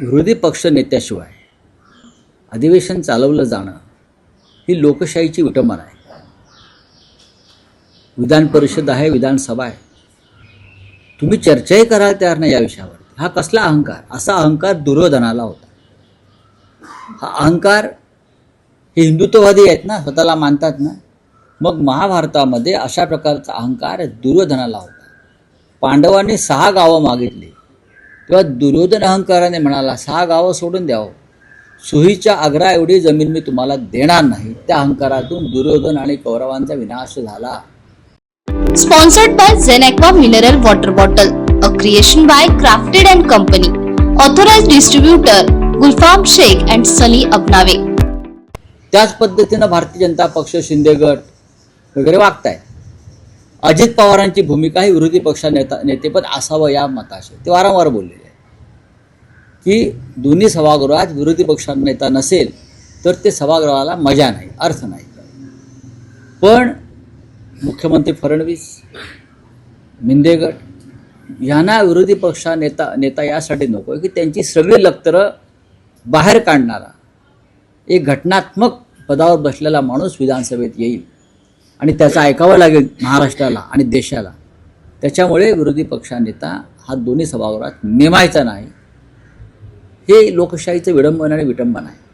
विरोधी पक्ष नेत्याशिवाय अधिवेशन चालवलं जाणं ही लोकशाहीची विटंबना आहे. विधान परिषद आहे, विधानसभा आहे, तुम्ही चर्चाही करायला तयार नाही या विषयावर. हा कसला अहंकार? असा अहंकार दुर्योधनाला होता. हा अहंकार हे हिंदुत्ववादी आहेत ना, स्वतःला मानतात ना, मग महाभारतामध्ये अशा प्रकारचा अहंकार दुर्योधनाला होता. पांडवांनी 6 गावं मागितली तेव्हा दुर्योधन अहंकाराने म्हणाला 6 गावं सोडून द्यावं, सुहीच्या आग्रा एवढी जमीन मी तुम्हाला देणार नाही. त्या अहंकारातून दुर्योधन आणि कौरवांचा विनाश झाला. Sponsored by Zen Aqua Mineral Water Bottle, a creation by Crafted and Company. Authorized distributor Gulfam Sheikh and Sunny Abnave. त्याच पद्धतीनं भारतीय जनता पक्ष, शिंदे गट वगैरे वागतायत. अजित पवारांची भूमिका ही विरोधी पक्ष नेतेपद असावं या मताशी ते वारंवार बोललेले आहे की दोन्ही सभागृहात विरोधी पक्ष नेता नसेल तर ते सभागृहाला मजा नाही, अर्थ नाही. पण मुख्यमंत्री फडणवीस, मिंदे गट यांना विरोधी पक्ष नेता यासाठी नको की त्यांची सगळी लक्तरं बाहेर काढणारा एक घटनात्मक पदावर बसलेला माणूस विधानसभेत येईल आणि त्याचं ऐकावं लागेल महाराष्ट्राला आणि देशाला. त्याच्यामुळे विरोधी पक्ष नेता हा दोन्ही सभागृहात नेमायचा नाही. हे लोकशाहीचं विडंबन आणि विटंबन आहे.